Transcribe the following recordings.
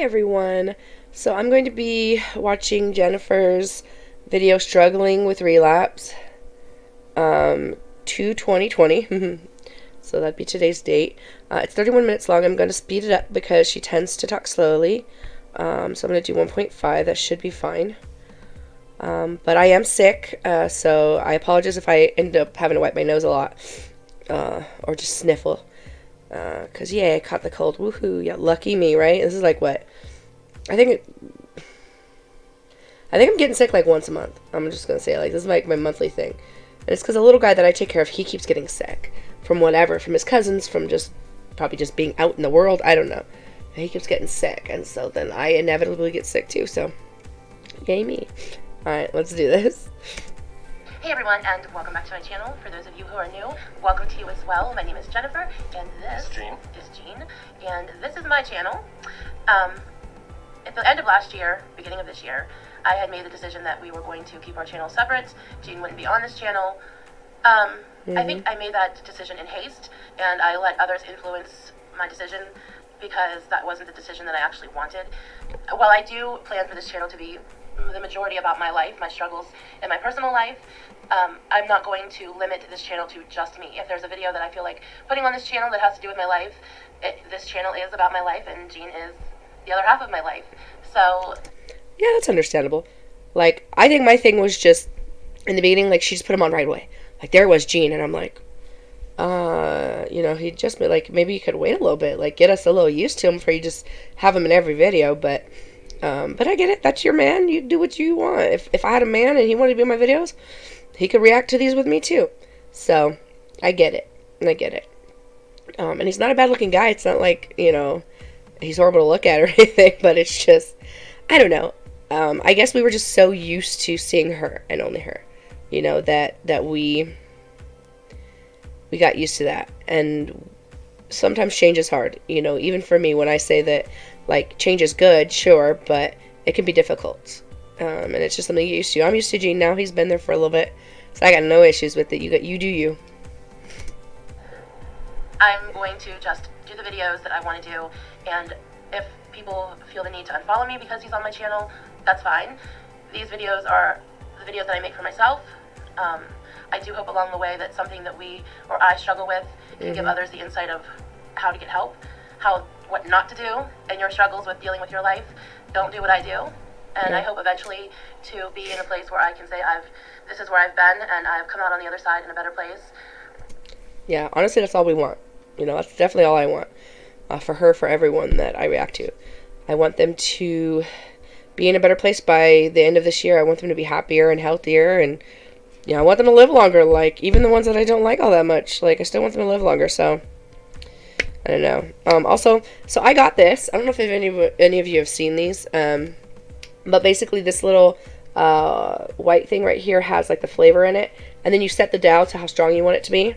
everyone. So I'm going to be watching Jennnifer's video struggling with relapse to 2020. So that'd be today's date. It's 31 minutes long. I'm going to speed it up because she tends to talk slowly. So I'm going to do 1.5. That should be fine. But I am sick, so I apologize if I end up having to wipe my nose a lot or just sniffle. Because, yeah, I caught the cold. Woohoo. Yeah, lucky me, right? This is like what? I think I'm getting sick like once a month. I'm just going to say it. Like, this is like my monthly thing. And it's because the little guy that I take care of, he keeps getting sick. From whatever. From his cousins, from just probably just being out in the world. I don't know. And he keeps getting sick. And so then I inevitably get sick too. So, yay me. Alright, let's do this. Hey everyone, and welcome back to my channel. For those of you who are new, welcome to you as well. My name is Jennnifer, and this is Jean, and this is my channel. At the end of last year, beginning of this year, I had made the decision that we were going to keep our channel separate. Jean wouldn't be on this channel. I think I made that decision in haste, and I let others influence my decision because that wasn't the decision that I actually wanted. While I do plan for this channel to be the majority about my life, my struggles, and my personal life, I'm not going to limit this channel to just me. If there's a video that I feel like putting on this channel that has to do with my life, this channel is about my life, and Jean is the other half of my life. So yeah, that's understandable. Like, I think my thing was just in the beginning, like, she just put him on right away. Like, there was Jean, and I'm like, he'd just be like, maybe you could wait a little bit, like, get us a little used to him before you just have him in every video. But I get it. That's your man. You do what you want. If I had a man and he wanted to be in my videos, he could react to these with me too. So I get it. And he's not a bad looking guy. It's not like, he's horrible to look at or anything, but it's just, I don't know. I guess we were just so used to seeing her and only her, that we got used to that. And sometimes change is hard, even for me when I say that, like, change is good, sure, but it can be difficult. And it's just something you get used to. I'm used to Gene now. He's been there for a little bit, so I got no issues with it. You do you. I'm going to just do the videos that I want to do, and if people feel the need to unfollow me because he's on my channel, that's fine. These videos are the videos that I make for myself. I do hope along the way that something that I struggle with can give others the insight of how to get help, what not to do in your struggles with dealing with your life. Don't do what I do. And I hope eventually to be in a place where I can say this is where I've been and I've come out on the other side in a better place. Yeah, honestly, that's all we want. That's definitely all I want. For her, for everyone that I react to. I want them to be in a better place by the end of this year. I want them to be happier and healthier, and I want them to live longer. Like, even the ones that I don't like all that much, like, I still want them to live longer. So I don't know. Also, so I got this. I don't know if any of you have seen these. But basically, this little white thing right here has like the flavor in it, and then you set the dial to how strong you want it to be.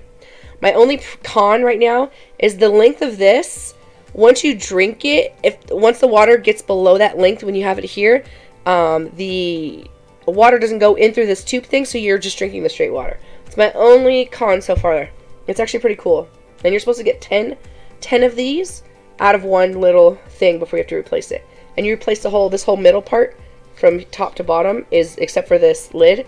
My only con right now is the length of this. Once you drink it, once the water gets below that length when you have it here, the water doesn't go in through this tube thing, so you're just drinking the straight water. It's my only con so far. It's actually pretty cool. And you're supposed to get 10 of these out of one little thing before you have to replace it. And you replace this whole middle part from top to bottom, except for this lid,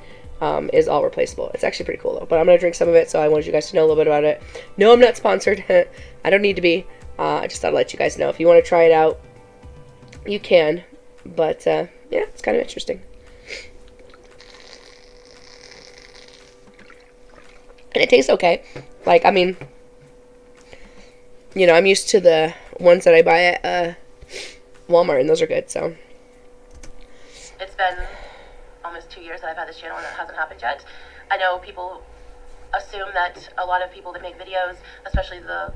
is all replaceable. It's actually pretty cool though. But I'm going to drink some of it, so I wanted you guys to know a little bit about it. No, I'm not sponsored. I don't need to be. I just thought I'd let you guys know. If you want to try it out, you can. But, yeah, it's kind of interesting. And it tastes okay. Like, I mean, I'm used to the ones that I buy at Walmart, and those are good, so. It's been almost 2 years that I've had this channel, and that hasn't happened yet. I know people assume that a lot of people that make videos, especially the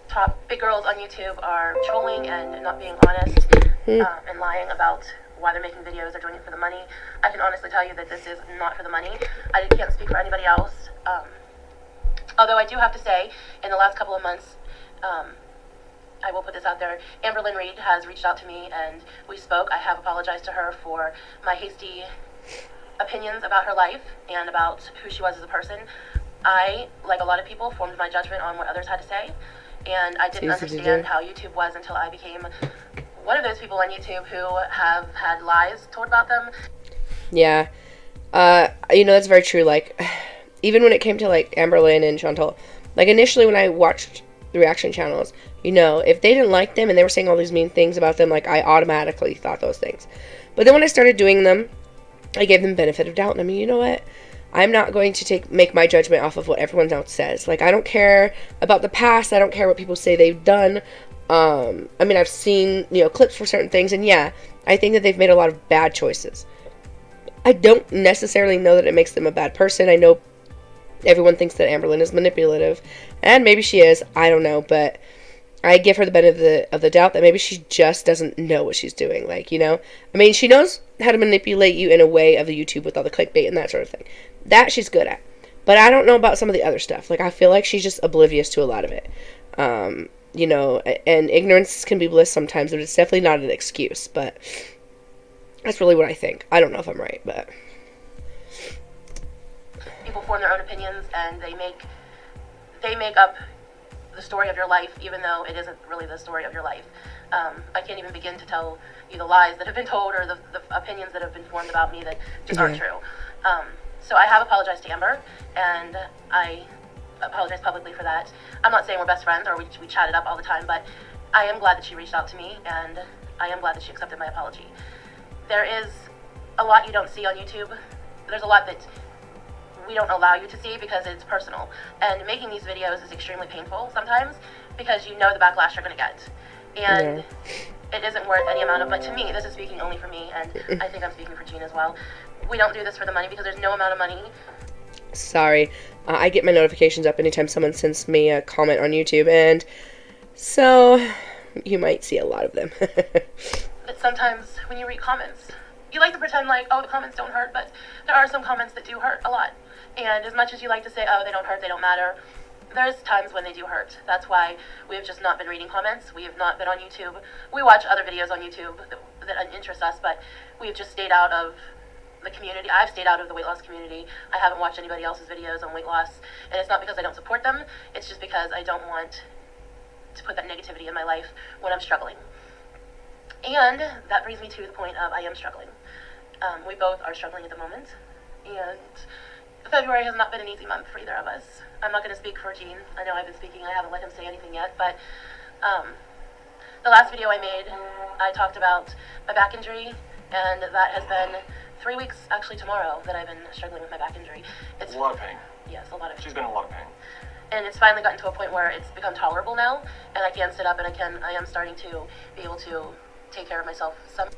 top big girls on YouTube, are trolling and not being honest and lying about why they're making videos or doing it for the money. I can honestly tell you that this is not for the money. I can't speak for anybody else. Although I do have to say, in the last couple of months, I will put this out there, Amber Lynn Reed has reached out to me and we spoke. I have apologized to her for my hasty opinions about her life and about who she was as a person. I, like a lot of people, formed my judgment on what others had to say, and I didn't understand how YouTube was until I became one of those people on YouTube who have had lies told about them. Yeah. That's very true. Like, even when it came to, like, Amberlynn and Chantal, like, initially when I watched the reaction channels, if they didn't like them and they were saying all these mean things about them, like, I automatically thought those things. But then when I started doing them, I gave them benefit of doubt. And I mean, you know what? I'm not going to make my judgment off of what everyone else says. Like, I don't care about the past. I don't care what people say they've done. I mean, I've seen, clips for certain things. And yeah, I think that they've made a lot of bad choices. I don't necessarily know that it makes them a bad person. I know everyone thinks that Amberlynn is manipulative. And maybe she is. I don't know. But I give her the benefit of the doubt that maybe she just doesn't know what she's doing. Like, I mean, she knows how to manipulate you in a way of the YouTube with all the clickbait and that sort of thing. That she's good at. But I don't know about some of the other stuff. Like, I feel like she's just oblivious to a lot of it. And ignorance can be bliss sometimes, but it's definitely not an excuse. But that's really what I think. I don't know if I'm right, but people form their own opinions, and they make up the story of your life, even though it isn't really the story of your life. I can't even begin to tell you the lies that have been told or the opinions that have been formed about me that just aren't true. So I have apologized to Amber, and I apologize publicly for that. I'm not saying we're best friends or we chat it up all the time, but I am glad that she reached out to me, and I am glad that she accepted my apology. There is a lot you don't see on YouTube. There's a lot that we don't allow you to see because it's personal. And making these videos is extremely painful sometimes because you know the backlash you're going to get. And it isn't worth any amount of, but to me, this is speaking only for me, and I think I'm speaking for Jean as well. We don't do this for the money because there's no amount of money. Sorry. I get my notifications up anytime someone sends me a comment on YouTube, and so you might see a lot of them. But sometimes when you read comments, you like to pretend like, oh, the comments don't hurt, but there are some comments that do hurt a lot. And as much as you like to say, oh, they don't hurt, they don't matter, there's times when they do hurt. That's why we have just not been reading comments. We have not been on YouTube. We watch other videos on YouTube that interest us, but we've just stayed out of the community. I've stayed out of the weight loss community. I haven't watched anybody else's videos on weight loss, and it's not because I don't support them. It's just because I don't want to put that negativity in my life when I'm struggling. And that brings me to the point of I am struggling. We both are struggling at the moment, and February has not been an easy month for either of us. I'm not going to speak for Jean. I know I've been speaking. I haven't let him say anything yet, but the last video I made, I talked about my back injury, and that has been 3 weeks, actually tomorrow, that I've been struggling with my back injury. It's a lot of pain. Yes, a lot of pain. She's been in a lot of pain. And it's finally gotten to a point where it's become tolerable now, and I can sit up, and I am starting to be able to take care of myself some.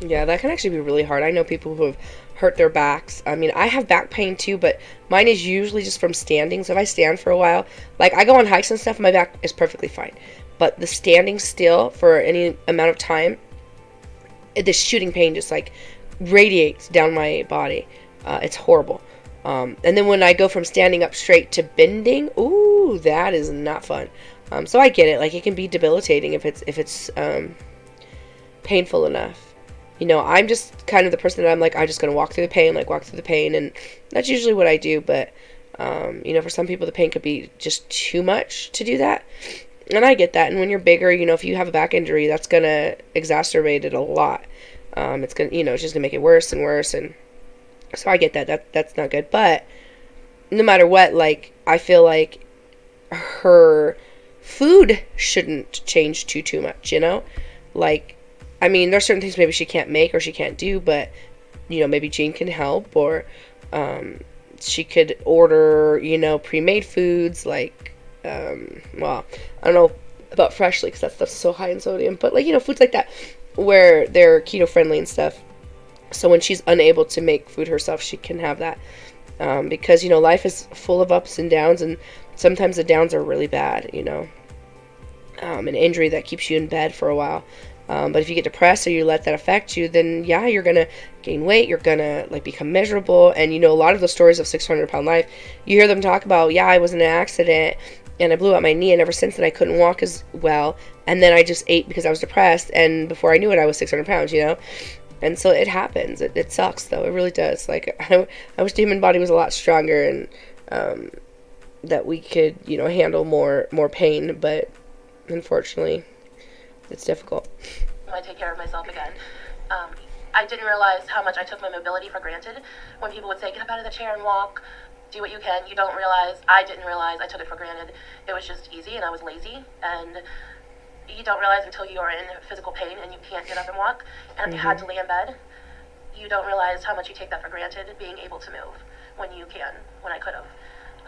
Yeah, that can actually be really hard. I know people who have hurt their backs. I mean, I have back pain too, but mine is usually just from standing. So if I stand for a while, like I go on hikes and stuff, my back is perfectly fine. But the standing still for any amount of time, the shooting pain just like radiates down my body. It's horrible. And then when I go from standing up straight to bending, ooh, that is not fun. So I get it. Like it can be debilitating if it's painful enough. I'm just kind of the person that I'm like, I'm just going to walk through the pain, and that's usually what I do, but, for some people, the pain could be just too much to do that, and I get that, and when you're bigger, if you have a back injury, that's going to exacerbate it a lot. It's going to, it's just going to make it worse and worse, and so I get that's not good, but no matter what, like, I feel like her food shouldn't change too much, like, I mean, there's certain things maybe she can't make or she can't do, but, maybe Jean can help, or she could order, pre-made foods, like, well, I don't know about Freshly, because that stuff's so high in sodium, but, like, foods like that, where they're keto-friendly and stuff, so when she's unable to make food herself, she can have that, because, life is full of ups and downs, and sometimes the downs are really bad, an injury that keeps you in bed for a while. But if you get depressed or you let that affect you, then yeah, you're going to gain weight, you're going to like become miserable. And a lot of the stories of 600-pound life, you hear them talk about, yeah, I was in an accident and I blew out my knee, and ever since then I couldn't walk as well. And then I just ate because I was depressed, and before I knew it, I was 600 pounds, And so it happens. It sucks though. It really does. Like I wish the human body was a lot stronger, and that we could, handle more pain, but unfortunately it's difficult. I take care of myself again. I didn't realize how much I took my mobility for granted. When people would say, get up out of the chair and walk, do what you can, you don't realize, I didn't realize I took it for granted. It was just easy and I was lazy, and you don't realize until you are in physical pain and you can't get up and walk, and if you had to lay in bed, you don't realize how much you take that for granted, being able to move when you can, when I could have.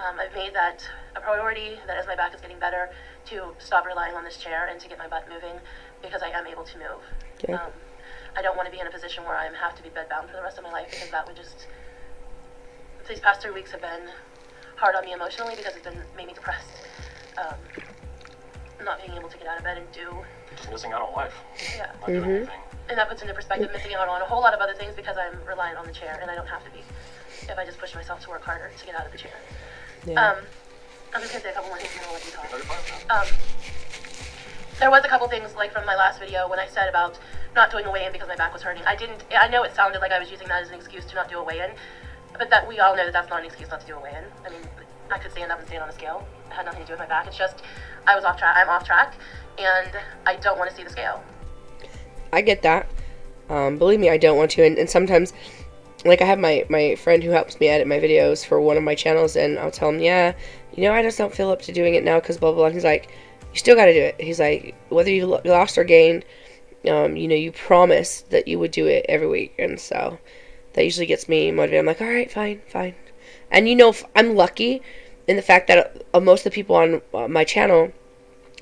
I've made that a priority, that as my back is getting better, to stop relying on this chair and to get my butt moving, because I am able to move. Okay. I don't want to be in a position where I have to be bedbound for the rest of my life, because that would just... These past 3 weeks have been hard on me emotionally, because it's made me depressed. Not being able to get out of bed and do... Just missing out on life. Yeah. Not doing anything. And that puts into perspective missing out on a whole lot of other things, because I'm reliant on the chair, and I don't have to be if I just push myself to work harder to get out of the chair. Yeah. I'm just going to say a couple more things and I'll let you talk. No, you're fine. There was a couple things, like from my last video when I said about not doing a weigh-in because my back was hurting. I know it sounded like I was using that as an excuse to not do a weigh-in, but that we all know that that's not an excuse not to do a weigh-in. I mean, I could stand up and stand on a scale. It had nothing to do with my back. It's just I was off track. I'm off track, and I don't want to see the scale. I get that. Believe me, I don't want to. And sometimes, like, I have my friend who helps me edit my videos for one of my channels, and I'll tell him, yeah, you know, I just don't feel up to doing it now because blah, blah, blah. And he's like, you still got to do it. He's like, whether you lost or gained, you know, you promised that you would do it every week. And so that usually gets me motivated. I'm like, all right, fine. And, you know, I'm lucky in the fact that most of the people on my channel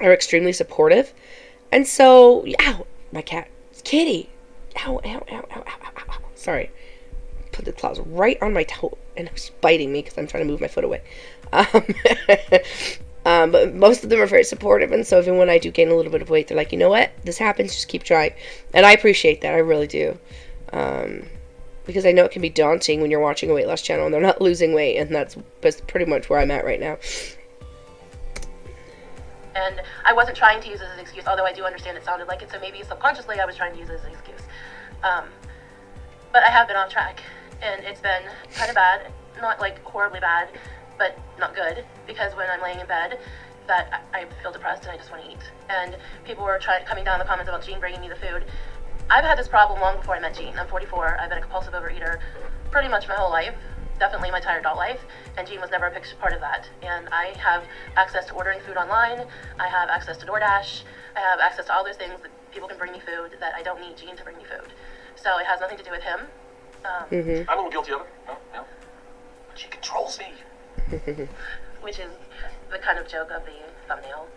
are extremely supportive. And so, ow, my cat, Kitty. Ow. Sorry. Put the claws right on my toe, and it's biting me because I'm trying to move my foot away. But most of them are very supportive, and so even when I do gain a little bit of weight, they're like, you know what, this happens, just keep trying. And I appreciate that, I really do. Because I know it can be daunting when you're watching a weight loss channel and they're not losing weight, and that's pretty much where I'm at right now. And I wasn't trying to use it as an excuse, although I do understand it sounded like it, so maybe subconsciously I was trying to use it as an excuse. But I have been off track, and it's been kind of bad, not like horribly bad, but not good, because when I'm laying in bed, that I feel depressed and I just want to eat. And people were coming down in the comments about Jean bringing me the food. I've had this problem long before I met Jean. I'm 44, I've been a compulsive overeater pretty much my whole life, definitely my entire adult life, and Jean was never a big part of that. And I have access to ordering food online, I have access to DoorDash, I have access to all those things that people can bring me food, that I don't need Jean to bring me food. So it has nothing to do with him. I'm a little guilty of it. No. But she controls me. Which is the kind of joke of the thumbnail.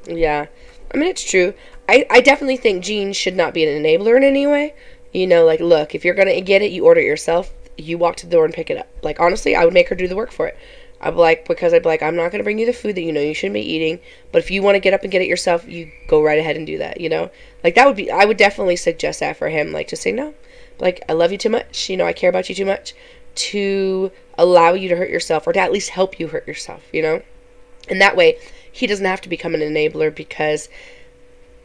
Yeah. I mean, it's true. I definitely think Jean should not be an enabler in any way. You know, like, look, if you're going to get it, you order it yourself. You walk to the door and pick it up. Like, honestly, I would make her do the work for it. I'd be like, I'm not going to bring you the food that you know you shouldn't be eating. But if you want to get up and get it yourself, you go right ahead and do that, you know? Like, I would definitely suggest that for him. Like, to say no. Like, I love you too much. You know, I care about you too much to allow you to hurt yourself, or to at least help you hurt yourself, you know? And that way, he doesn't have to become an enabler, because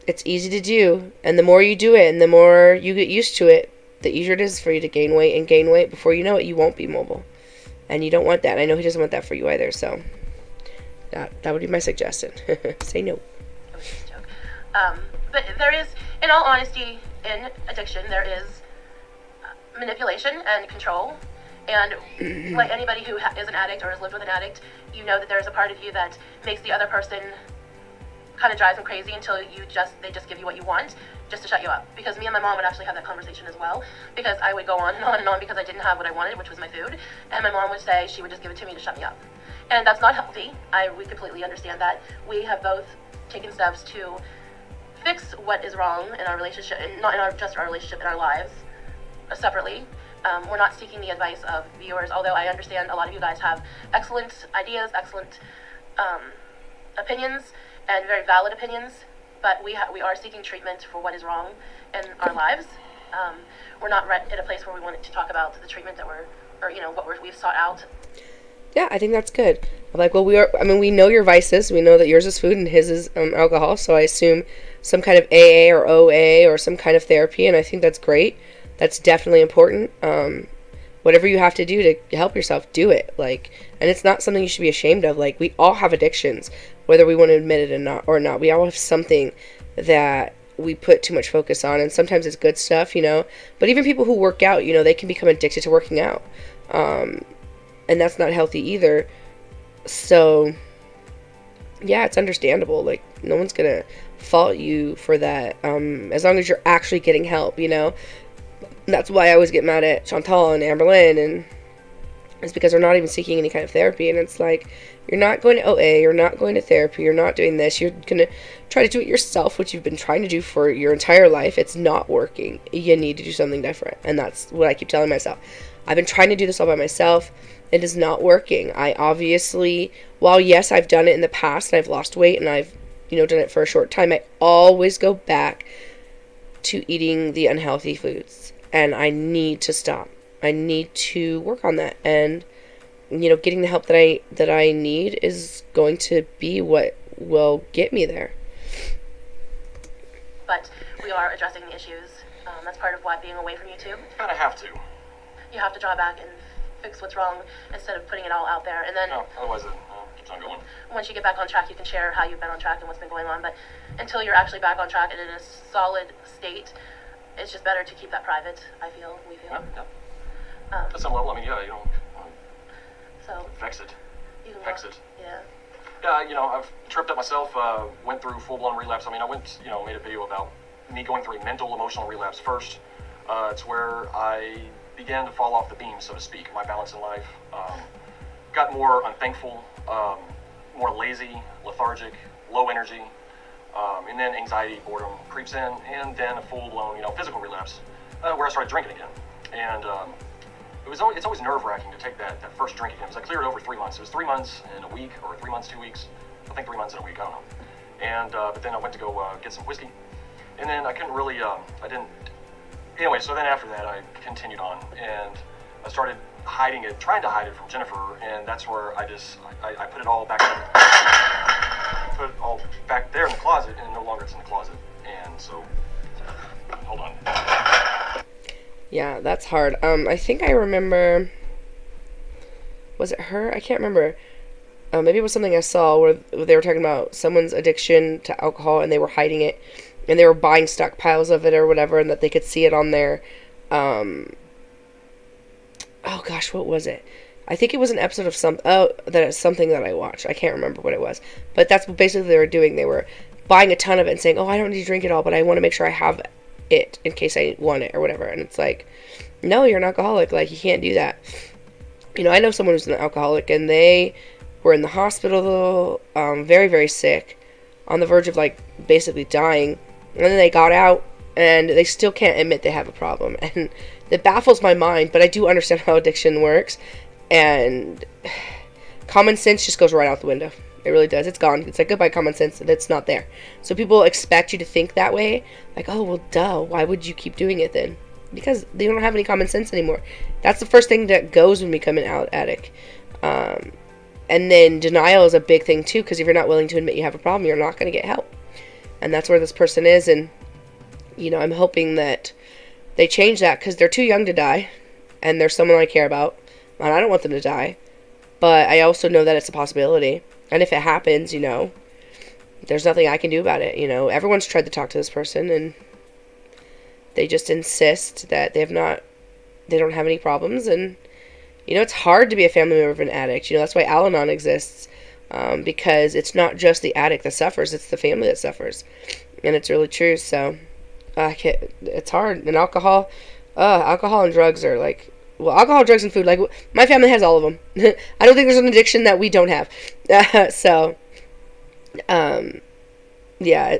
it's easy to do. And the more you do it and the more you get used to it, the easier it is for you to gain weight. And gain weight, before you know it, you won't be mobile. And you don't want that. I know he doesn't want that for you either, so that would be my suggestion. Say no. It was just a joke. But there is, in all honesty, in addiction, there is manipulation and control. And like anybody who is an addict or has lived with an addict, you know that there's a part of you that makes the other person kind of drives them crazy until they just give you what you want, just to shut you up. Because me and my mom would actually have that conversation as well, because I would go on and on and on because I didn't have what I wanted, which was my food, and my mom would say she would just give it to me to shut me up. And that's not healthy. We completely understand that. We have both taken steps to fix what is wrong in our relationship, and not in just our relationship, in our lives, separately. We're not seeking the advice of viewers, although I understand a lot of you guys have excellent ideas, excellent opinions, and very valid opinions, but we are seeking treatment for what is wrong in our lives. We're not at a place where we wanted to talk about the treatment that we've sought out. Yeah, I think that's good. Like, well, we know your vices. We know that yours is food and his is alcohol, so I assume some kind of AA or OA or some kind of therapy, and I think that's great. That's definitely important. Whatever you have to do to help yourself, do it. Like, and it's not something you should be ashamed of. Like, we all have addictions, whether we want to admit it or not. We all have something that we put too much focus on, and sometimes it's good stuff, but even people who work out, they can become addicted to working out, and that's not healthy either. So yeah, it's understandable. Like, no one's gonna fault you for that, as long as you're actually getting help. That's why I always get mad at Chantal and Amberlynn, and it's because they're not even seeking any kind of therapy. And it's like, you're not going to OA, you're not going to therapy, you're not doing this, you're gonna try to do it yourself, which you've been trying to do for your entire life. It's not working. You need to do something different. And that's what I keep telling myself. I've been trying to do this all by myself. It is not working. I obviously, while yes, I've done it in the past and I've lost weight and I've done it for a short time, I always go back to eating the unhealthy foods, and I need to stop. I need to work on that, and getting the help that I need is going to be what will get me there. But we are addressing the issues. That's part of why being away from YouTube. Kind of have to. You have to draw back and fix what's wrong instead of putting it all out there. And then, no, otherwise it keeps on going. Once you get back on track, you can share how you've been on track and what's been going on. But until you're actually back on track and in a solid state, it's just better to keep that private. We feel. Yeah. At some level, you don't so vex it. You can Vex it. Yeah. Yeah, I've tripped up myself. Went through full-blown relapse. I went, made a video about me going through a mental, emotional relapse first. It's where I began to fall off the beam, so to speak. My balance in life got more unthankful, more lazy, lethargic, low energy, and then anxiety, boredom creeps in, and then a full-blown, physical relapse, where I started drinking again. And it's always nerve-wracking to take that first drink again, because I cleared over 3 months. It was 3 months and a week, or 3 months, 2 weeks. I think 3 months and a week, I don't know. And but then I went to go get some whiskey, and then I couldn't really, Anyway, so then after that, I continued on, and I started hiding it, trying to hide it from Jennnifer, and that's where I put it all back put it all back there in the closet, and no longer it's in the closet. And so, hold on. Yeah, that's hard. I think I remember, was it her? I can't remember. Maybe it was something I saw where they were talking about someone's addiction to alcohol, and they were hiding it, and they were buying stockpiles of it or whatever, and that they could see it on their, oh gosh, what was it? I think it was an episode of that is something that I watched. I can't remember what it was, but that's what basically they were doing. They were buying a ton of it and saying, oh, I don't need to drink it all, but I want to make sure I have it in case I want it or whatever. And it's like, no, you're an alcoholic. Like, you can't do that. I know someone who's an alcoholic, and they were in the hospital, very, very sick, on the verge of, basically dying. And then they got out, and they still can't admit they have a problem. And that baffles my mind, but I do understand how addiction works. And common sense just goes right out the window. It really does. It's gone. It's like, goodbye, common sense. It's not there. So people expect you to think that way. Like, oh, well, duh. Why would you keep doing it then? Because they don't have any common sense anymore. That's the first thing that goes when we become an addict. And then denial is a big thing, too, because if you're not willing to admit you have a problem, you're not going to get help. And that's where this person is. And, I'm hoping that they change that, because they're too young to die. And they're someone I care about. And I don't want them to die. But I also know that it's a possibility. And if it happens, there's nothing I can do about it. Everyone's tried to talk to this person, and they just insist that they don't have any problems. And, it's hard to be a family member of an addict. That's why Al-Anon exists, because it's not just the addict that suffers, it's the family that suffers. And it's really true. So, it's hard. And alcohol and drugs are alcohol, drugs, and food, my family has all of them. I don't think there's an addiction that we don't have. Yeah,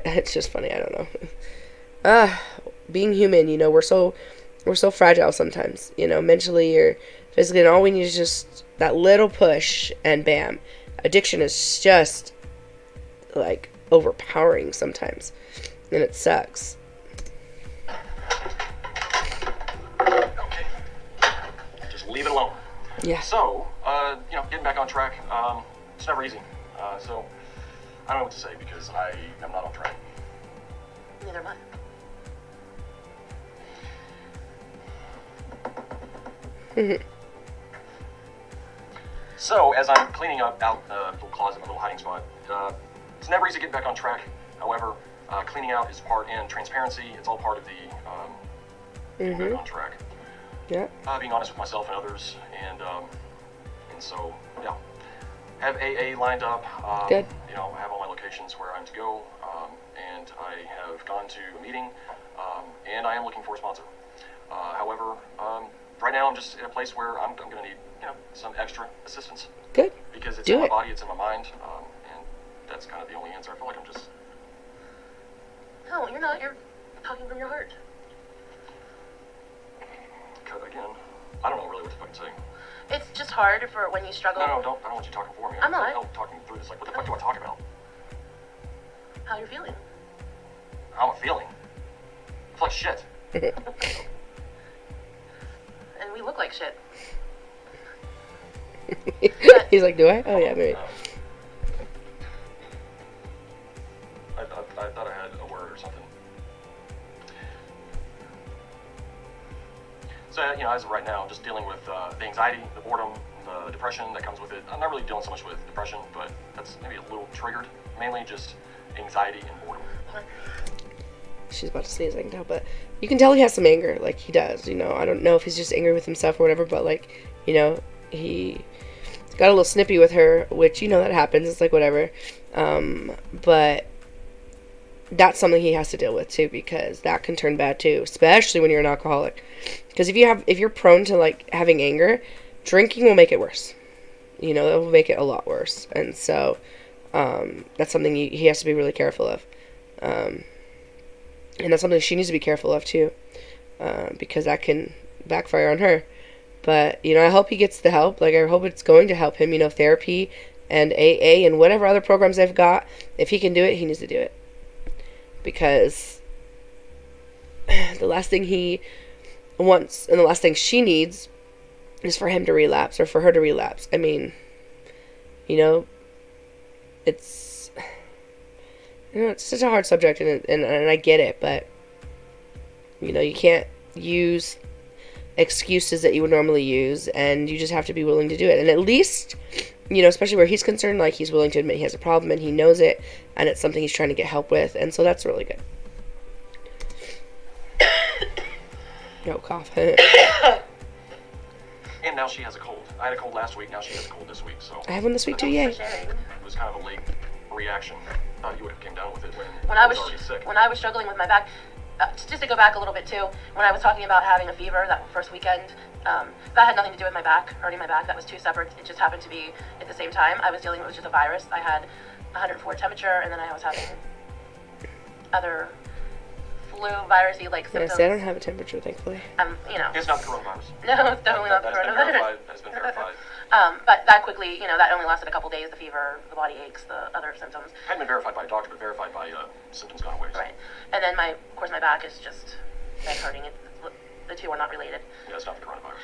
it's just funny. I don't know. Being human, we're so fragile sometimes, mentally or physically, and all we need is just that little push, and bam, addiction is just overpowering sometimes, and it sucks. Okay. Just leave it alone. Yeah. So, getting back on track, it's never easy. So, I don't know what to say, because I am not on track. Neither am I. So, as I'm cleaning out the little closet, my little hiding spot, it's never easy getting back on track. However, cleaning out is part, and transparency, it's all part of the getting back on track. Yeah. Being honest with myself and others, and so, yeah. Have AA lined up. Good. You know, I have all my locations where I'm to go, and I have gone to a meeting, and I am looking for a sponsor. However, right now I'm just in a place where I'm going to need, you know, some extra assistance. Good. Because it's Do in my it. body, it's in my mind, and that's kind of the only answer. I feel like I'm just... No, you're not. You're talking from your heart. Cut again. I don't know really what to fucking say. It's just hard for when you struggle. No, I don't want you talking for me. I'm not. I help talking through this. Like, what the fuck do I talk about? How you're feeling. How I'm feeling. I feel like shit. And we look like shit. He's like, do I? Oh, yeah, maybe. I thought I had a word or something. So, you know, as of right now, I'm just dealing with the anxiety, the boredom, the depression that comes with it. I'm not really dealing so much with depression, but that's maybe a little triggered. Mainly just anxiety and boredom. She's about to sneeze, I can tell, but you can tell he has some anger, like, he does, you know. I don't know if he's just angry with himself or whatever, but, like, you know, he got a little snippy with her, which, you know, that happens, it's like, whatever, but that's something he has to deal with, too, because that can turn bad, too, especially when you're an alcoholic, because if you're prone to, like, having anger, drinking will make it worse, you know, it will make it a lot worse, and so, that's something he has to be really careful of, and that's something she needs to be careful of, too, because that can backfire on her. But, you know, I hope he gets the help. Like, I hope it's going to help him, you know, therapy and AA and whatever other programs they've got. If he can do it, he needs to do it. Because the last thing he wants and the last thing she needs is for him to relapse or for her to relapse. I mean, you know, it's such a hard subject, and I get it, but, you know, you can't use excuses that you would normally use, and you just have to be willing to do it. And at least, you know, especially where he's concerned, like, he's willing to admit he has a problem, and he knows it, and it's something he's trying to get help with, and so that's really good. No cough. And now she has a cold. I had a cold last week, now she has a cold this week, so... I have one this week, too, yay. It was kind of a late reaction. You would have came down with it when I I was already sick. When I was struggling with my back, just to go back a little bit too, when I was talking about having a fever that first weekend, that had nothing to do with my back, hurting my back. That was two separate. It just happened to be at the same time. I was dealing with just a virus. I had 104 temperature, and then I was having other flu virusy like symptoms. Yes, I don't have a temperature, thankfully. You know. It's not the coronavirus. No, it's definitely not the coronavirus. That has been verified. But that quickly, you know, that only lasted a couple days. The fever, the body aches, the other symptoms. Hadn't been verified by a doctor, but verified by symptoms gone away. So. Right. And then of course, my back is just been hurting. The two are not related. Yeah, it's not the coronavirus.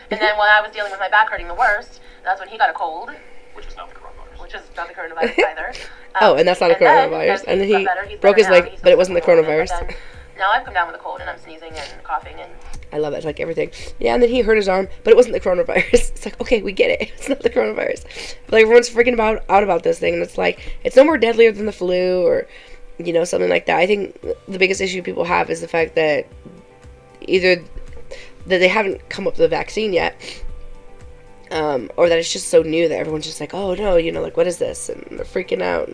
And then when I was dealing with my back hurting the worst, that's when he got a cold. Which is not the coronavirus. Which is not the coronavirus either. Oh, and that's not a coronavirus. And then he broke his leg, but it wasn't the coronavirus. Now I've come down with a cold and I'm sneezing and coughing and... I love it. It's like everything. Yeah, and then he hurt his arm, but it wasn't the coronavirus. It's like, okay, we get it. It's not the coronavirus. But like, everyone's freaking out about this thing, and it's like, it's no more deadlier than the flu or, you know, something like that. I think the biggest issue people have is the fact that either that they haven't come up with a vaccine yet, or that it's just so new that everyone's just like, oh no, you know, like, what is this? And they're freaking out.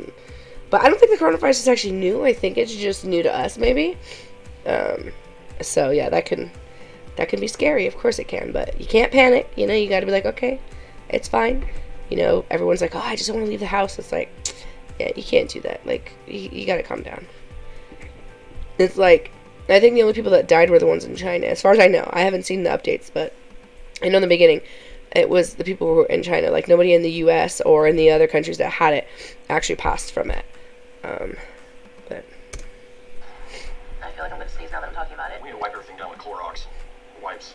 But I don't think the coronavirus is actually new. I think it's just new to us, maybe. So yeah, that can be scary. Of course it can, but you can't panic. You know, you got to be like, okay, it's fine. You know, everyone's like, oh, I just don't want to leave the house. It's like, yeah, you can't do that. Like, you got to calm down. It's like, I think the only people that died were the ones in China, as far as I know. I haven't seen the updates, but I know in the beginning it was the people who were in China. Like, nobody in the U.S. or in the other countries that had it actually passed from it. But I feel like I'm going to sneeze now that I'm talking about it. We need to wipe everything down with Clorox wipes.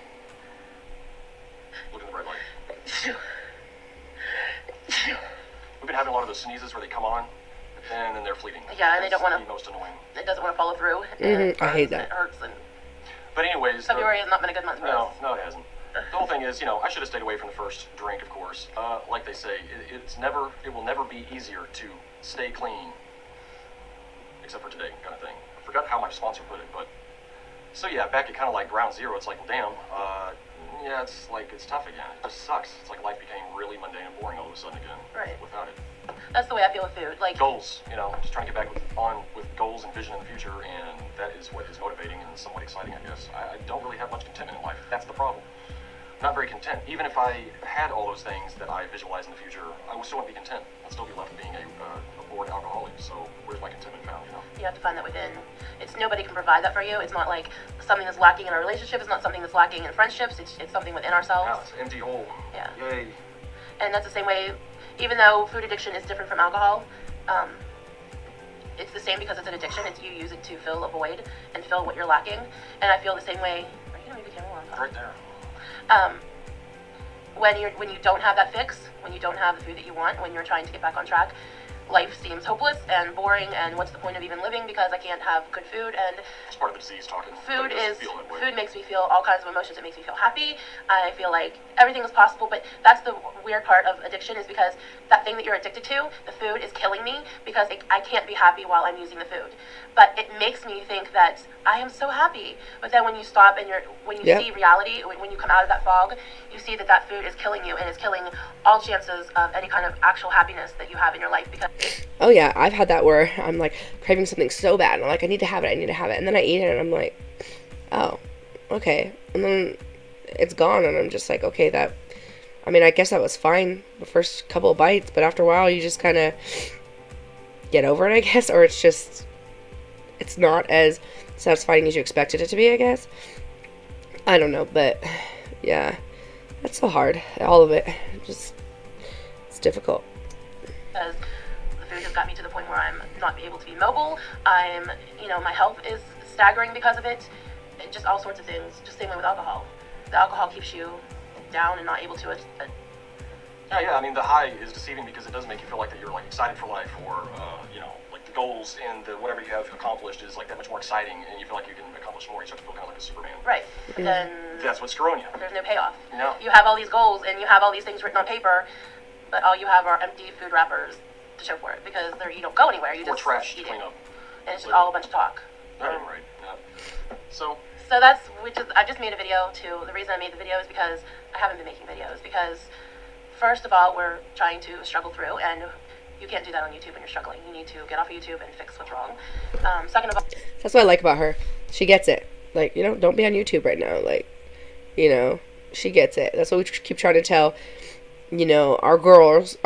Look in the bright light. We've been having a lot of those sneezes where they come on and then they're fleeting. Yeah, and they don't want the most annoying. It doesn't want to follow through. I hate that. It hurts. And but anyways, February has not been a good month for us. No, it hasn't. The whole thing is, you know, I should have stayed away from the first drink, of course. Like they say, it will never be easier to stay clean except for today, kind of thing. I forgot how my sponsor put it, but so yeah, back at kind of like ground zero. It's like, well, damn, yeah, it's like it's tough again. It just sucks. It's like life became really mundane and boring all of a sudden again. Right. Without it. That's the way I feel with food. Like goals, you know, just trying to get back with goals and vision in the future, and that is what is motivating and somewhat exciting, I guess. I don't really have much contentment in life. That's the problem. Not very content. Even if I had all those things that I visualize in the future, I would still wouldn't be content. I'd still be left being a bored alcoholic. So where's my contentment found, you know? You have to find that within. It's nobody can provide that for you. It's not like something that's lacking in our relationship. It's not something that's lacking in friendships. It's something within ourselves. Yeah, it's an empty hole. Yeah. Yay. And that's the same way, even though food addiction is different from alcohol, it's the same because it's an addiction. It's you use it to fill a void and fill what you're lacking. And I feel the same way. Are you gonna move the camera along? Right there. When you don't have that fix, when you don't have the food that you want, when you're trying to get back on track, life seems hopeless and boring, and what's the point of even living because I can't have good food? And it's part of the disease talking. Food makes me feel all kinds of emotions. It makes me feel happy. I feel like everything is possible, but that's the weird part of addiction is because that thing that you're addicted to, the food, is killing me because I can't be happy while I'm using the food. But it makes me think that I am so happy. But then when you stop and when you see reality, when you come out of that fog, you see that that food is killing you and is killing all chances of any kind of actual happiness that you have in your life. Because oh yeah, I've had that where I'm like craving something so bad, and I'm like, I need to have it, and then I eat it, and I'm like, oh, okay, and then it's gone, and I'm just like, okay, I guess that was fine the first couple of bites, but after a while, you just kind of get over it, I guess, or it's not as satisfying as you expected it to be, I guess. I don't know, but yeah, that's so hard, all of it, it's difficult. Because the food has got me to the point where I'm not able to be mobile. My health is staggering because of it. Just all sorts of things. Just same way with alcohol. The alcohol keeps you down and not able to. Yeah. I mean, the high is deceiving because it does make you feel like that you're like excited for life, or like the goals and the whatever you have accomplished is like that much more exciting, and you feel like you can accomplish more. You start to feel kind of like a Superman. Right. But then that's what's screwing you. There's no payoff. No. You have all these goals and you have all these things written on paper, but all you have are empty food wrappers to show for it because you don't go anywhere. You just trash eat to clean it. up. And it's just all a bunch of talk. Right. Yeah. So I just made a video too. The reason I made the video is because I haven't been making videos because first of all, we're trying to struggle through, and you can't do that on YouTube when you're struggling. You need to get off of YouTube and fix what's wrong. Second of all, that's what I like about her. She gets it. Like, don't be on YouTube right now. Like, she gets it. That's what we keep trying to tell, our girls,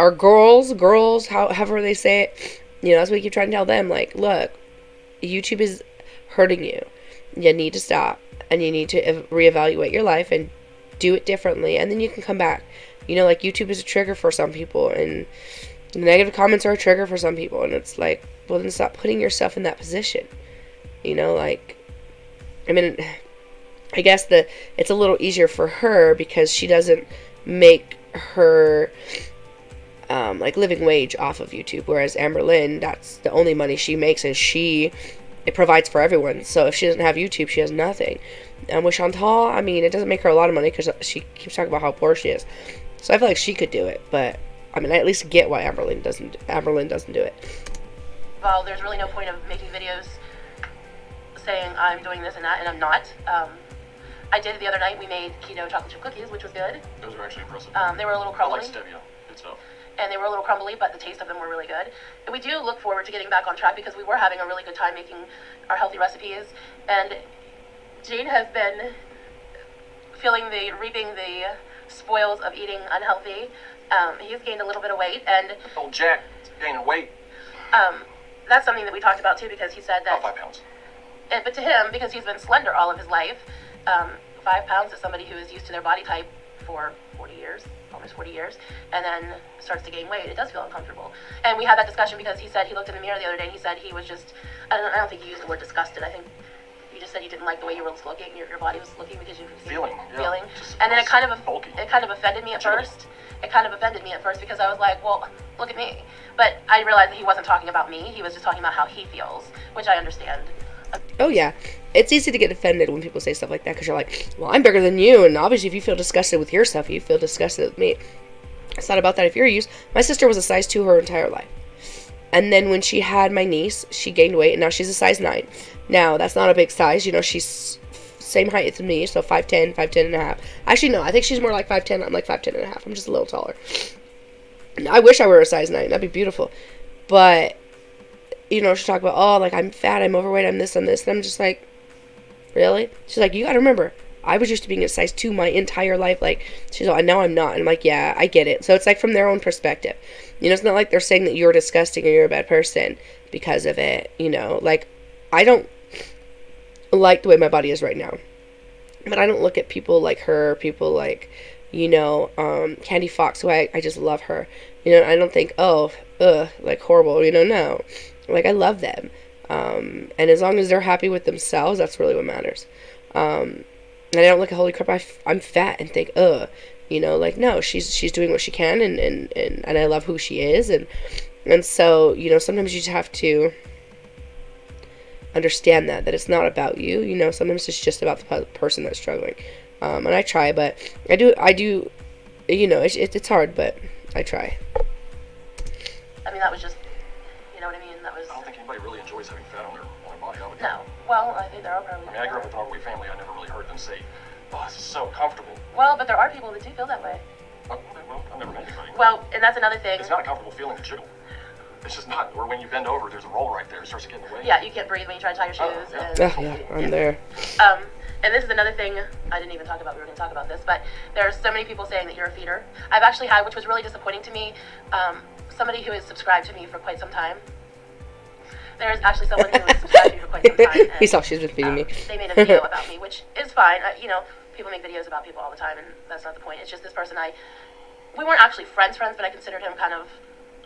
however they say it. That's what we keep trying to tell them. Like, look, YouTube is hurting you. You need to stop, and you need to reevaluate your life and do it differently, and then you can come back. Like, YouTube is a trigger for some people, and the negative comments are a trigger for some people, and it's like, well, then stop putting yourself in that position. I guess it's a little easier for her because she doesn't make her living wage off of YouTube, whereas Amber Lynn, that's the only money she makes, and it provides for everyone. So if she doesn't have YouTube, she has nothing. And with Chantal, it doesn't make her a lot of money because she keeps talking about how poor she is. So I feel like she could do it, but I at least get why Amber Lynn doesn't do it. Well, there's really no point of making videos saying I'm doing this and that, and I'm not. I did it the other night. We made keto chocolate chip cookies, which was good. Those are actually impressive. They were a little crumbly. I like stevia. Good stuff. And they were a little crumbly, but the taste of them were really good. And we do look forward to getting back on track because we were having a really good time making our healthy recipes. And Jane has been reaping the spoils of eating unhealthy. He's gained a little bit of weight, and old Jack gaining weight. That's something that we talked about too because he said that. About 5 pounds. But to him, because he's been slender all of his life, 5 pounds is somebody who is used to their body type for 40 years, almost 40 years, and then starts to gain weight. It does feel uncomfortable. And we had that discussion because he said he looked in the mirror the other day and he said he was just, I don't think you used the word disgusted. I think you just said you didn't like the way you were looking, your body was looking because you were feeling. And then it kind of offended me at first. It kind of offended me at first because I was like, well, look at me. But I realized that he wasn't talking about me. He was just talking about how he feels, which I understand. Oh, yeah. It's easy to get offended when people say stuff like that because you're like, well, I'm bigger than you, and obviously if you feel disgusted with your stuff, you feel disgusted with me. It's not about that. If you're used, my sister was a size 2 her entire life. And then when she had my niece, she gained weight, and now she's a size 9. Now, that's not a big size. You know, she's same height as me, so 5'10", 5'10 and a half. Actually, no, I think she's more like 5'10". I'm like 5'10 and a half. I'm just a little taller. I wish I were a size 9. That'd be beautiful. But, you know, she'll talk about, oh, like, I'm fat, I'm overweight, I'm this, I'm this. And I'm just like, really? She's like, you gotta remember, I was used to being a size 2 my entire life. Like, she's like, now I'm not. And I'm like, yeah, I get it. So it's like from their own perspective. You know, it's not like they're saying that you're disgusting or you're a bad person because of it. You know, like, I don't like the way my body is right now. But I don't look at people like her, people like, you know, Candy Fox, who I just love her. You know, I don't think, oh, like horrible, you know, no. Like, I love them. And as long as they're happy with themselves, that's really what matters. And I don't look at, holy crap, I'm fat and think, you know, like, no, she's doing what she can, and I love who she is. And so, you know, sometimes you just have to understand that it's not about you. You know, sometimes it's just about the person that's struggling. And I try, but I do, you know, it's hard, but I try. I mean, that was just, you know what I mean? That was... I don't think anybody really enjoys having fat on their body. I would No. Well, I think there are probably... I mean, I grew up with an overweight family. I never really heard them say, oh, this is so comfortable. Well, but there are people that do feel that way. Oh, well, I've never met anybody. Well, and that's another thing. It's not a comfortable feeling to jiggle. It's just not. Or when you bend over, there's a roll right there. It starts to get in the way. Yeah, you can't breathe when you try to tie your shoes. Yeah, I'm there. And this is another thing I didn't even talk about. We were going to talk about this, but there are so many people saying that you're a feeder. I've actually had, which was really disappointing to me, somebody who has subscribed to me for quite some time. There's actually someone who has subscribed to me for quite some time. And, he saw she's been feeding me. They made a video about me, which is fine. You know, people make videos about people all the time, and that's not the point. It's just this person we weren't actually friends, but I considered him kind of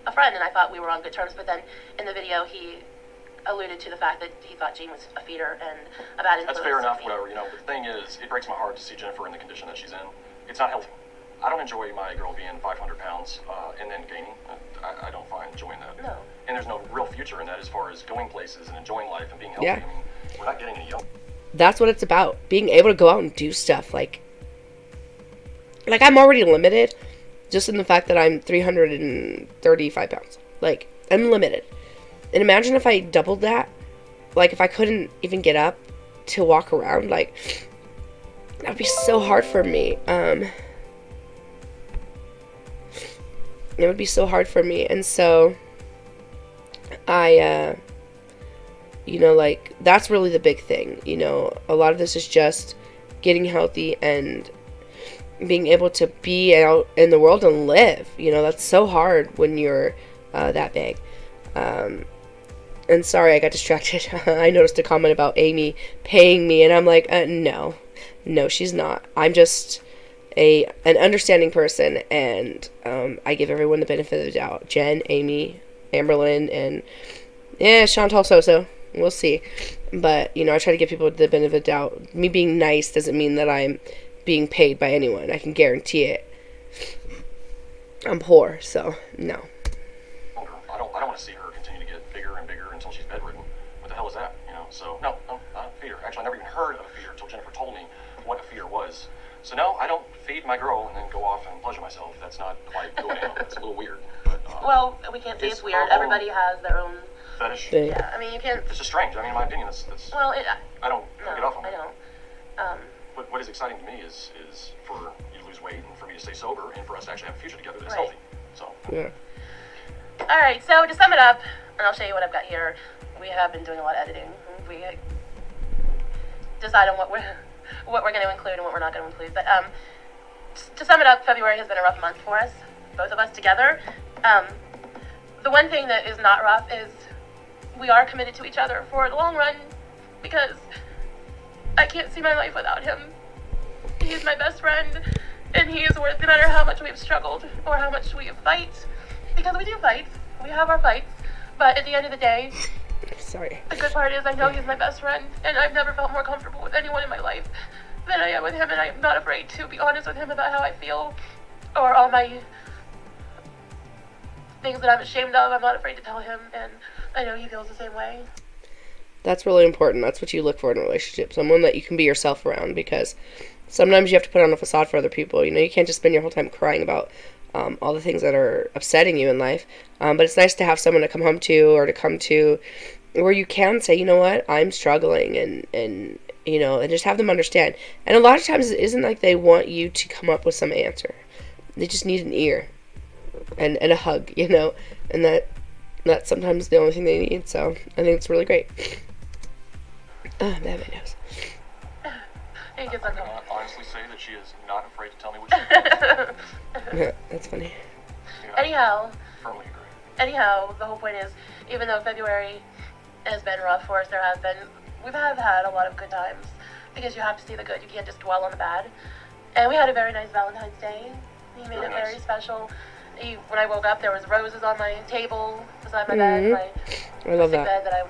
a friend, and I thought we were on good terms. But then in the video, he alluded to the fact that he thought Jean was a feeder and a bad influence. That's fair enough, whatever. You know, the thing is, it breaks my heart to see Jennnifer in the condition that she's in. It's not healthy. I don't enjoy my girl being 500 pounds and then gaining. I don't find joy in that. No. And there's no real future in that as far as going places and enjoying life and being healthy. Yeah. I mean, we're not getting any younger. That's what it's about. Being able to go out and do stuff. Like I'm already limited just in the fact that I'm 335 pounds. Like, I'm limited. And imagine if I doubled that. Like, if I couldn't even get up to walk around. Like, that would be so hard for me. It would be so hard for me. And so, you know, like, that's really the big thing. You know, a lot of this is just getting healthy and being able to be out in the world and live. You know, that's so hard when you're that big. And sorry, I got distracted. I noticed a comment about Amy paying me, and I'm like, no, she's not. I'm just an understanding person, and I give everyone the benefit of the doubt. Jen, Amy, Amberlyn, and Chantal So. We'll see. But, you know, I try to give people the benefit of the doubt. Me being nice doesn't mean that I'm being paid by anyone. I can guarantee it. I'm poor, so no. I don't want to see her continue to get bigger and bigger until she's bedridden. What the hell is that? You know. So no, not a feeder. Actually, I never even heard of a feeder until Jennnifer told me what a feeder was. So no, I don't feed my girl and then go off and pleasure myself. That's not quite the way. It's a little weird. But, well, we can't say it's weird. Everybody has their own fetish. Yeah, I mean, you can't. It's just strange. I mean, in my opinion, that's. Well, I don't get off on I it. don't. What is exciting to me is for you to lose weight and for me to stay sober and for us to actually have a future together that's Right. healthy. So. Yeah. All right, so to sum it up, and I'll show you what I've got here. We have been doing a lot of editing. We decide on what we're going to include and what we're not going to include. But to sum it up, February has been a rough month for us, both of us together. The one thing that is not rough is we are committed to each other for the long run because I can't see my life without him. He's my best friend, and he is worth no matter how much we've struggled or how much we fight, because we do fight. We have our fights, but at the end of the day, Sorry. the good part is I know he's my best friend, and I've never felt more comfortable with anyone in my life than I am with him, and I am not afraid to be honest with him about how I feel or all my things that I'm ashamed of. I'm not afraid to tell him, and I know he feels the same way. That's really important. That's what you look for in a relationship. Someone that you can be yourself around, because sometimes you have to put on a facade for other people. You know, you can't just spend your whole time crying about all the things that are upsetting you in life. But it's nice to have someone to come home to, or to come to, where you can say, you know what, I'm struggling, and you know, and just have them understand. And a lot of times it isn't like they want you to come up with some answer. They just need an ear and a hug, you know, and that's sometimes the only thing they need. So I think it's really great. Oh, man, my nose. He gets I uncomfortable. can honestly say that she is not afraid to tell me what she thinks. Yeah, that's funny. Yeah, Anyhow, firmly agree. anyhow, the whole point is, even though February has been rough for us, we've had a lot of good times, because you have to see the good. You can't just dwell on the bad. And we had a very nice Valentine's Day. He made Very it nice. very special. When I woke up, there was roses on my table beside my bed, my I love sick that. bed that I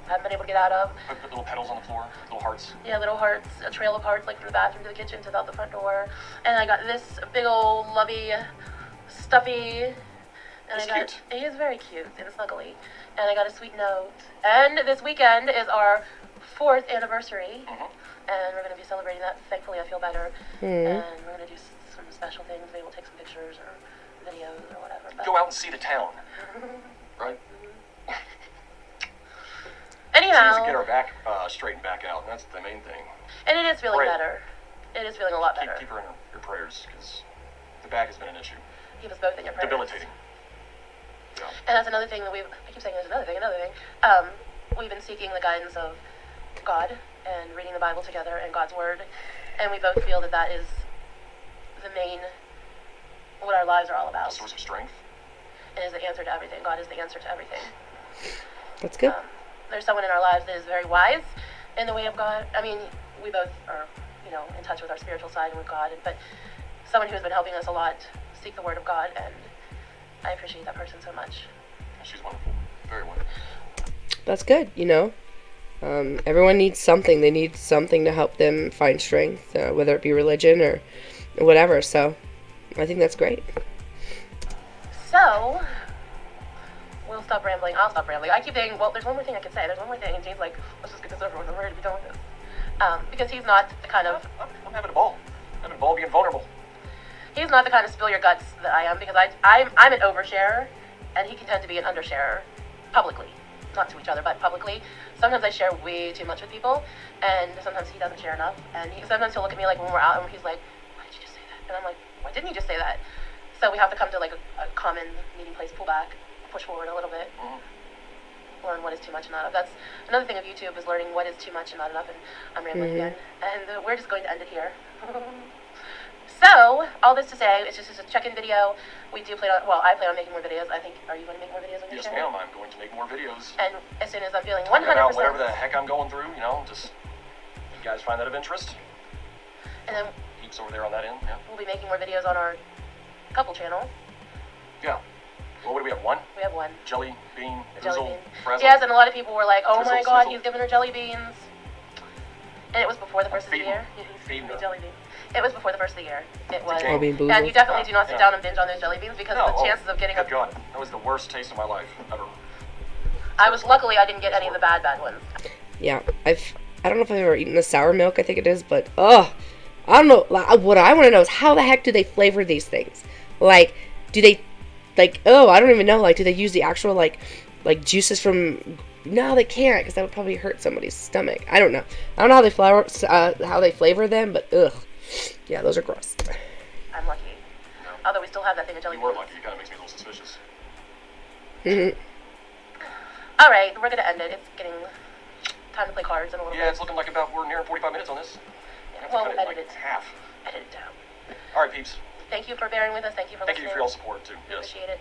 haven't been able to get out of. Put little petals on the floor, little hearts. Yeah, little hearts, a trail of hearts, like from the bathroom to the kitchen to out the front door. And I got this big old lovey, stuffy. And He's I got, cute. He is very cute and snuggly. And I got a sweet note. And this weekend is our 4th anniversary. And we're going to be celebrating that. Thankfully, I feel better. And we're going to do some special things. Maybe we'll take some pictures or videos or whatever. But Go out and see the town. Right? She needs anyhow, to get her back straightened back out, and that's the main thing. and it is feeling Right. better. It is feeling a lot better. Keep her in your prayers, because the back has been an issue. Keep us both in your prayers. Debilitating. Yeah. And that's another thing that I keep saying there's another thing. We've been seeking the guidance of God and reading the Bible together and God's Word. And we both feel that that is the main, what our lives are all A about. source of strength. It is the answer to everything. God is the answer to everything. That's good. There's someone in our lives that is very wise in the way of God. I mean, we both are, in touch with our spiritual side and with God. But someone who has been helping us a lot seek the Word of God. And I appreciate that person so much. She's wonderful. Very wonderful. That's good, you know. Everyone needs something. They need something to help them find strength, whether it be religion or whatever. So I think that's great. So, we'll stop rambling. I'll stop rambling. I keep saying, well, there's one more thing I could say. There's one more thing. And Jane's like, let's just get this over with. I'm ready to be done with this. Because he's not the kind of... I'm having a ball. I'm having a ball being vulnerable. He's not the kind of spill your guts that I am, because I'm an oversharer, and he can tend to be an undersharer publicly. Not to each other, but publicly. Sometimes I share way too much with people, and sometimes he doesn't share enough. And sometimes he'll look at me like when we're out, and he's like, why did you just say that? And I'm like, why didn't you just say that? So we have to come to like a common meeting place, pull back, push forward a little bit, learn what is too much and not enough. That's another thing of YouTube, is learning what is too much and not enough. And I'm rambling again, and we're just going to end it here. So, all this to say, it's just a check-in video. We do plan on, I plan on making more videos. I think, are you going to make more videos on your Yes, channel? ma'am. I'm going to make more videos. And as soon as I'm feeling 100%... Talking about whatever the heck I'm going through, just... You guys find that of interest? And then Heaps over there on that end, yeah. we'll be making more videos on our couple channel. Yeah. Well, what do we have? One? We have one. Jelly bean, The jelly drizzle, bean. frazzle. Yes, and a lot of people were like, oh my Drizzle, god, sizzle. he's giving her jelly beans. And it was before the first of the feeding- year. feeding The her. jelly beans. It was before the first of the year. It was. game. All being And you boozled. definitely do not sit Yeah. down and binge on those jelly beans, because the chances of getting good a... God. That was the worst taste of my life ever. Luckily, I didn't get any of the bad ones. Yeah, I don't know if I've ever eaten the sour milk. I think it is, but I don't know. What I want to know is, how the heck do they flavor these things? Like, do they, I don't even know. Like, do they use the actual like juices from? No, they can't, because that would probably hurt somebody's stomach. I don't know. I don't know how they flavor them, but ugh, yeah, those are gross. I'm lucky. No. Although we still have that thing of jelly You beans. were lucky. It kind of makes me a little suspicious. All right, we're gonna end it. It's getting time to play cards in a little Yeah, bit. it's looking like we're near 45 minutes on this. Well, Cut it edit like it. half. Edit it down. All right, peeps. Thank you for bearing with us. Thank you for Thank you listening. for your support, too. We Yes. appreciate it.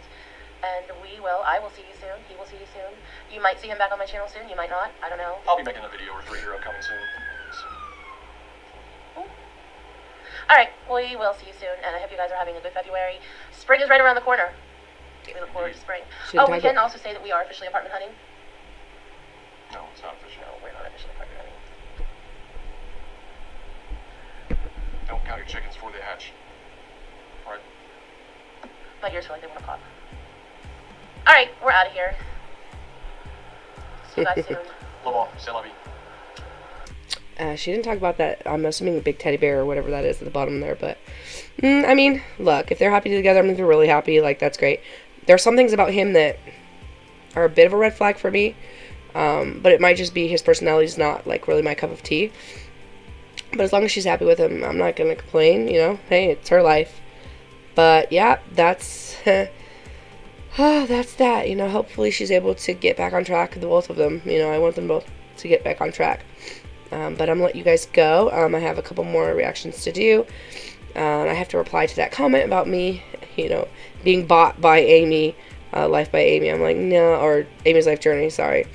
And I will see you soon. He will see you soon. You might see him back on my channel soon. You might not. I don't know. I'll be making a video or 3 here upcoming soon. All right, we will see you soon. And I hope you guys are having a good February. Spring is right around the corner. We look forward to spring. Shouldn't We have can it. also say that we are officially apartment hunting. No, it's not official. No, we're not officially apartment hunting. Don't count your chickens before they hatch. All right. My ears feel like they want to pop. All right, we're out of here. See you guys soon. Love all. C'est la vie. She didn't talk about that. I'm assuming a big teddy bear or whatever that is at the bottom there. But, I mean, look, if they're happy together, I mean, they're really happy. Like, that's great. There are some things about him that are a bit of a red flag for me. But it might just be his personality's not, like, really my cup of tea. But as long as she's happy with him, I'm not going to complain, you know. Hey, it's her life. But, yeah, that's... that's that, you know. Hopefully she's able to get back on track, the both of them. You know, I want them both to get back on track. But I'm going to let you guys go. I have a couple more reactions to do. I have to reply to that comment about me, you know, being bought by Amy, Life by Amy. I'm like, no, or Amy's Life Journey, sorry.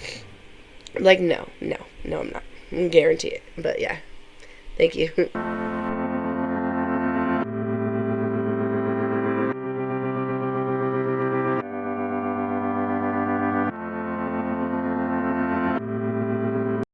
I'm like, no, I'm not. I guarantee it. But yeah, thank you.